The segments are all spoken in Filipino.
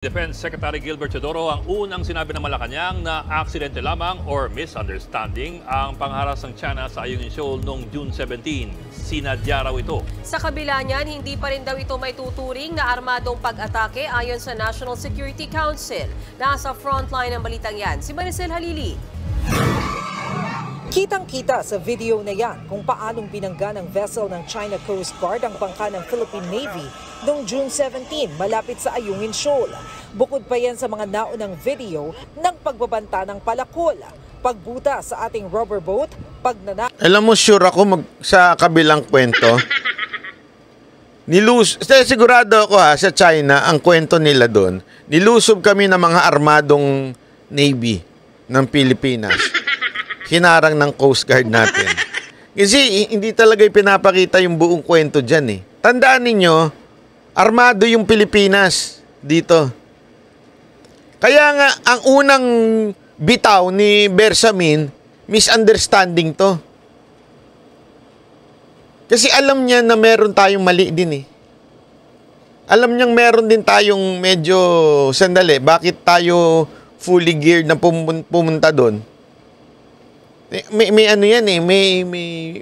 Defense Secretary Gilbert Teodoro ang unang sinabi ng Malacanang na aksidente lamang or misunderstanding ang pangharas ng China sa Ayungin Shoal noong June 17. Sinadya raw ito. Sa kabila niyan, hindi pa rin daw ito may tuturing na armadong pag-atake ayon sa National Security Council. Nasa frontline ng balitang yan, si Maricel Halili. Kitang-kita sa video na yan kung paanong binangga ng vessel ng China Coast Guard ang bangka ng Philippine Navy noong June 17 malapit sa Ayungin Shoal. Bukod pa yan sa mga naunang video ng pagbabanta ng palakol, pagbuta sa ating rubber boat, Alam mo, sure ako sa kabilang kwento. Sigurado ako sa China, ang kwento nila doon, nilusob kami ng mga armadong Navy ng Pilipinas. Hinarang ng Coast Guard natin. Kasi hindi talaga pinapakita yung buong kwento dyan eh. Tandaan ninyo, armado yung Pilipinas dito. Kaya nga, ang unang bitaw ni Bersamin, misunderstanding to. Kasi alam niya na meron tayong mali din eh. Alam niyang meron din tayong medyo, sandali, bakit tayo fully geared na pumunta doon? May ano yan eh,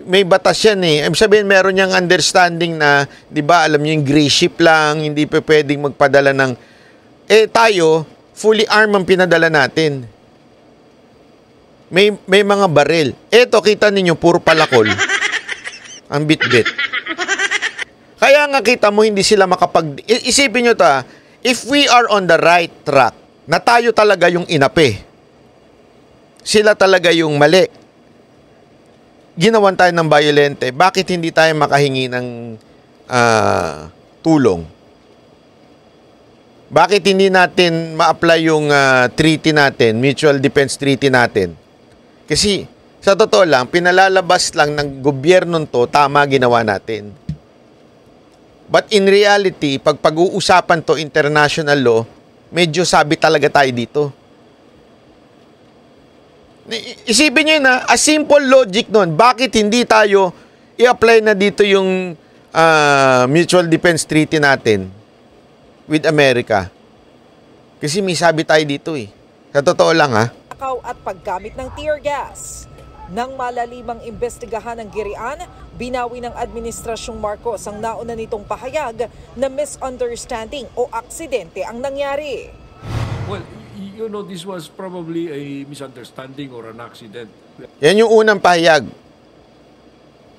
may batas yan eh. Ibig sabihin, meron niyang understanding na, di ba, alam niyo yung gray ship lang, hindi pa pwedeng magpadala ng, tayo, fully armed ang pinadala natin. May mga baril. Eto, kita ninyo, puro palakol. Ang bit-bit. Kaya nga kita mo, hindi sila isipin nyo to if we are on the right track, na tayo talaga yung inapi, sila talaga yung mali, ginawan tayo ng violente, bakit hindi tayo makahingi ng tulong? Bakit hindi natin ma-apply yung treaty natin, mutual defense treaty natin? Kasi sa totoo lang, pinalalabas lang ng gobyernong to, tama ginawa natin. But in reality, pag pag-uusapan to international law, medyo sabi talaga tayo dito. Isipin nyo na, a simple logic nun, bakit hindi tayo i-apply na dito yung mutual defense treaty natin with America? Kasi may sabi tayo dito eh. Sa totoo lang at paggamit ng tear gas. Nang malalimang imbestigahan ng Girian, binawi ng Administrasyong Marcos ang nauna nitong pahayag na misunderstanding o aksidente ang nangyari. Well, you know, this was probably a misunderstanding or an accident. Yan yung unang pahayag.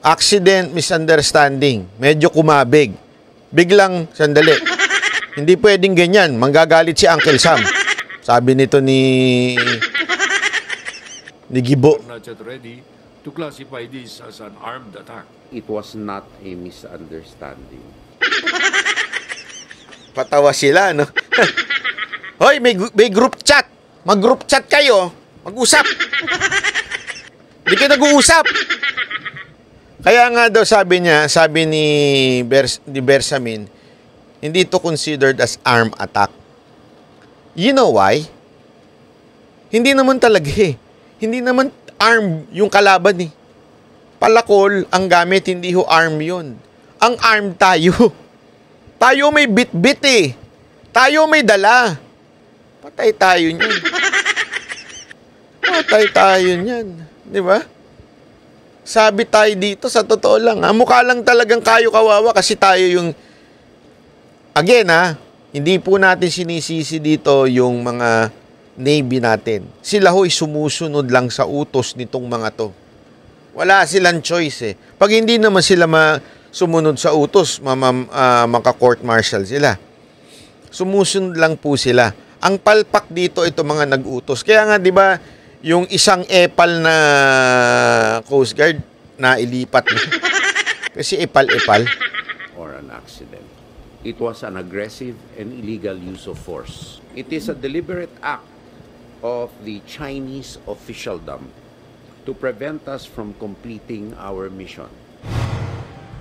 Accident, misunderstanding. Medyo kumabig. Biglang, sandali. Hindi pwedeng ganyan. Manggagalit si Uncle Sam. Sabi nito ni Gibo. Not yet ready to classify this as an armed attack. It was not a misunderstanding. Patawa sila, no? Hoy, may group chat. Mag-group chat kayo. Mag-usap. Hindi kayo nag-uusap. Kaya nga daw sabi ni Bersamin, hindi ito considered as armed attack. You know why? Hindi naman talaga eh. Hindi naman armed yung kalaban eh. Palakol ang gamit, hindi ho arm yun. Ang armed tayo. Tayo may bit-bit eh. Tayo may dala. Patay tayo niyan. Patay tayo niyan. Di ba? Sabi tayo dito, sa totoo lang. Mukha lang talagang kayo kawawa kasi tayo yung... Again hindi po natin sinisisi dito yung mga Navy natin. Sila ho'y sumusunod lang sa utos nitong mga to. Wala silang choice eh. Pag hindi naman sila sumunod sa utos, maka-court martial sila. Sumusunod lang po sila. Ang palpak dito, ito mga nag-utos. Kaya nga, di ba, yung isang epal na Coast Guard na ilipat. Kasi epal-epal. Or an accident. It was an aggressive and illegal use of force. It is a deliberate act of the Chinese officialdom to prevent us from completing our mission.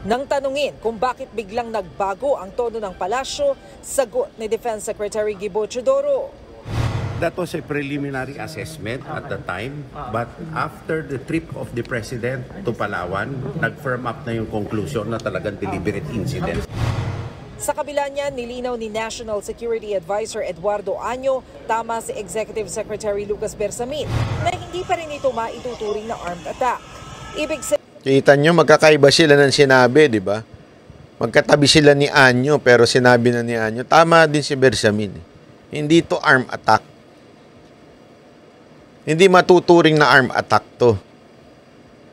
Nang tanungin kung bakit biglang nagbago ang tono ng palasyo, sagot ni Defense Secretary Gilbert Teodoro. That was a preliminary assessment at the time, but after the trip of the President to Palawan, nag-firm up na yung conclusion na talagang deliberate incident. Sa kabila niya, nilinaw ni National Security Advisor Eduardo Año, tama si Executive Secretary Lucas Bersamin, na hindi pa rin ito maituturing na armed attack. Ibig sabihin, kita nyo, magkakaiba sila ng sinabi, di ba? Magkatabi sila ni Año, pero sinabi na ni Año, tama din si Bersamin. Hindi to armed attack. Hindi matuturing na armed attack to.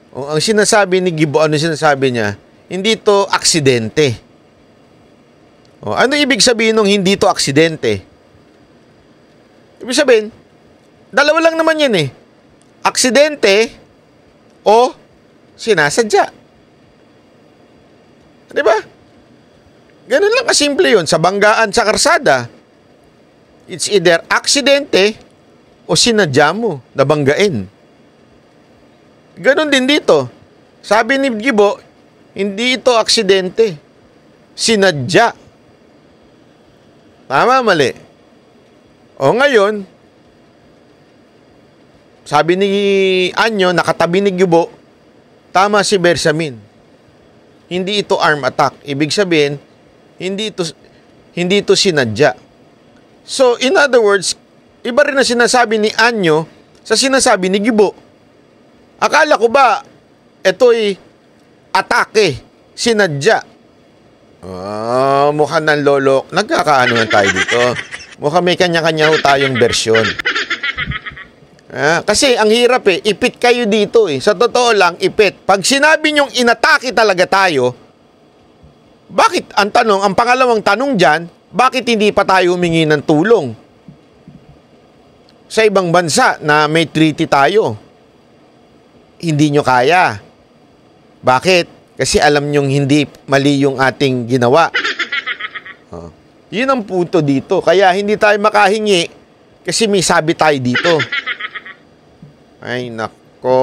O, ang sinasabi ni Gibo, ano sinasabi niya? Hindi to aksidente. O, ano ibig sabihin ng hindi to aksidente? Ibig sabihin, dalawa lang naman yan eh. Aksidente o sinasadya. Di ba? Ganun lang kasimple yun. Sa banggaan sa karsada, it's either aksidente o sinadya mo na banggain. Ganun din dito. Sabi ni Gibo, hindi ito aksidente. Sinadya. Tama, mali. O ngayon, sabi ni Año, nakatabi ni Gibo, tama si Bersamin. Hindi ito armed attack. Ibig sabihin, hindi ito sinadya. So, in other words, iba rin na sinasabi ni Año sa sinasabi ni Gibo. Akala ko ba, ito'y atake, sinadya. Mukhang ng lolo. Nagkakaano tayo dito. Mukhang may kanya-kanya ho tayong bersyon. Kasi ang hirap eh. Ipit kayo dito eh. Sa totoo lang, ipit. Pag sinabi nyong inatake talaga tayo, bakit, ang pangalawang tanong dyan, bakit hindi pa tayo humingi ng tulong? Sa ibang bansa na may treaty tayo, hindi nyo kaya. Bakit? Kasi alam nyong hindi mali yung ating ginawa. Yun ang punto dito. Kaya hindi tayo makahingi kasi may sabi tayo dito. Ay, nako.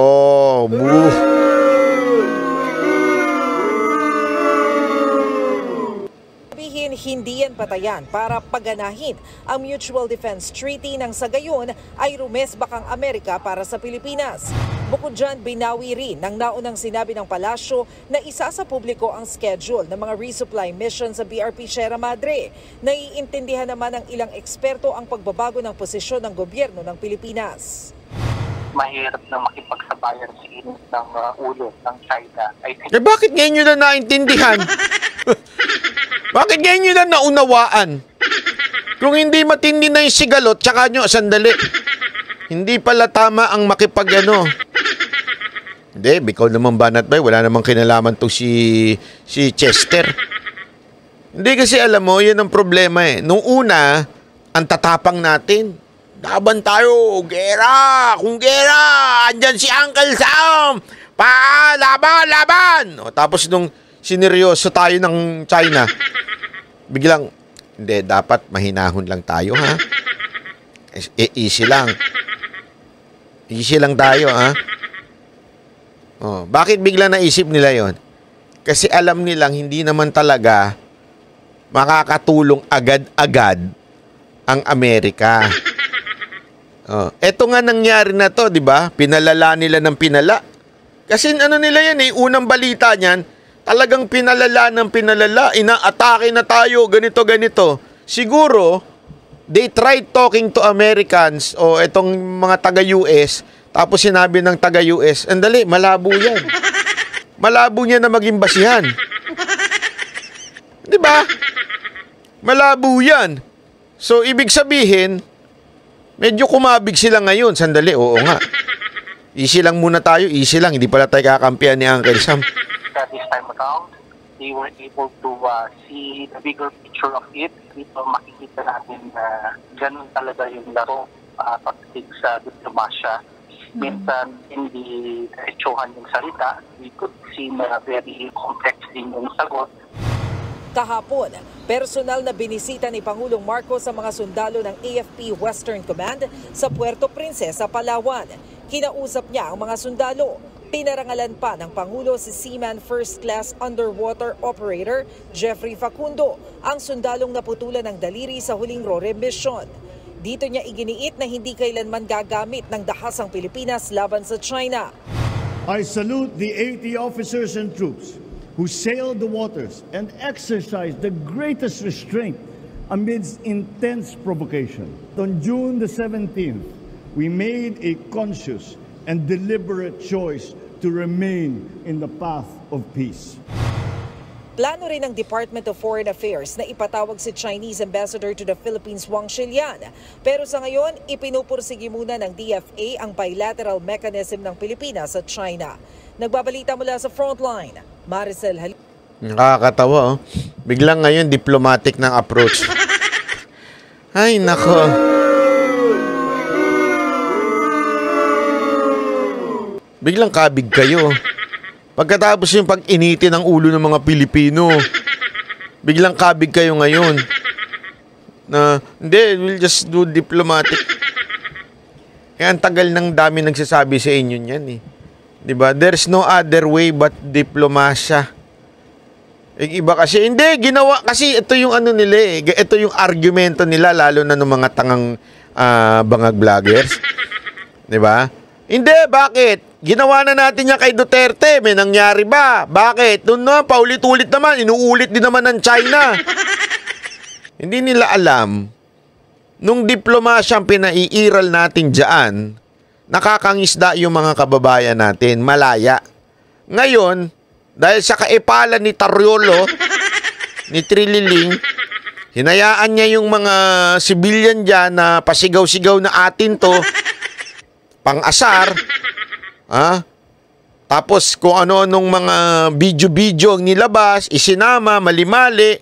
Hindi yan patayan para paganahin ang Mutual Defense Treaty nang sa gayon ay rumesbak ang Amerika para sa Pilipinas. Bukod dyan, binawi rin ng naunang sinabi ng palasyo na isa sa publiko ang schedule ng mga resupply mission sa BRP Sierra Madre. Naiintindihan naman ng ilang eksperto ang pagbabago ng posisyon ng gobyerno ng Pilipinas. Mahirap na makipagsabayan sa init ng ulo ng China. Bakit ngayon nyo na naintindihan? Bakit ngayon nyo na naunawaan? Kung hindi matindi na yung sigalot, tsaka nyo, sandali. Hindi pala tama ang makipag-ano. Hindi, ikaw naman banat ba? Wala namang kinalaman to si Chester. Hindi kasi alam mo, yun ang problema eh. Nung una, ang tatapang natin. Laban tayo, gera! Kung gera! Andyan si Uncle Sam! Laban! O, tapos nung sineryoso tayo ng China, biglang, hindi, dapat mahinahon lang tayo, ha? Easy lang. Easy lang tayo, ha? O, bakit bigla naisip nila yon? Kasi alam nilang hindi naman talaga makakatulong agad-agad ang Amerika. Eto nga nangyari na to, di ba? Pinalala nila ng pinala. Kasi ano nila yan eh, unang balita niyan, talagang pinalala ng pinalala, inaatake na tayo, ganito. Siguro, they tried talking to Americans o etong mga taga-US, tapos sinabi ng taga-US, andali, malabo yan. Malabo niya na maging basihan. Di ba? Malabo yan. So, ibig sabihin, medyo kumabig sila ngayon. Sandali, oo nga. Easy lang muna tayo, easy lang. Hindi pala tayo kakampihan ni Uncle Sam. This time around, they were able to see the bigger picture of it. Dito makikita natin na ganun talaga yung laro pagdating sa diplomasya. Minsan, hindi diretsuhan yung salita. We could see na very complex din yung sagot. Kahapon, personal na binisita ni Pangulong Marcos sa mga sundalo ng AFP Western Command sa Puerto Princesa, Palawan. Kinausap niya ang mga sundalo. Pinarangalan pa ng Pangulo si Seaman First Class Underwater Operator Jeffrey Facundo, ang sundalong naputulan ng daliri sa huling RORE mission. Dito niya iginiit na hindi kailanman gagamit ng dahas ang Pilipinas laban sa China. I salute the 80 officers and troops who sailed the waters and exercised the greatest restraint amidst intense provocation. On June the 17th, we made a conscious and deliberate choice to remain in the path of peace. Plano rin ng Department of Foreign Affairs na ipatawag si Chinese Ambassador to the Philippines Wang Shilian. Pero sa ngayon, ipinupursige muna ng DFA ang bilateral mechanism ng Pilipinas at China. Nagbabalita mula sa Frontline, Maricel Halil. Nakakatawa, oh. Biglang ngayon diplomatic ng approach. Ay, nako. Biglang kabig kayo. Pagkatapos yung pag-initi ng ulo ng mga Pilipino, biglang kabig kayo ngayon. Na, hindi, we'll just do diplomatic. Kaya ang tagal ng dami nagsasabi sa inyo niyan eh. Diba? There's no other way but diplomasya. Iba kasi, hindi, ginawa, kasi ito yung ano nila eh. Ito yung argumento nila, lalo na ng mga tangang bangag vloggers. Diba? Hindi, bakit? Ginawa na natin yan kay Duterte. May nangyari ba? Bakit? Doon na, paulit-ulit naman. Inuulit din naman ng China. Hindi nila alam. Nung diplomasyang pinaiiral natin dyan, nakakangisda yung mga kababayan natin. Malaya. Ngayon, dahil sa kaipalan ni Tariolo, ni Trililing, hinayaan niya yung mga civilian dyan na pasigaw-sigaw na atin to, pang-asar, tapos kung ano-anong mga video-video ang nilabas, isinama, mali-mali,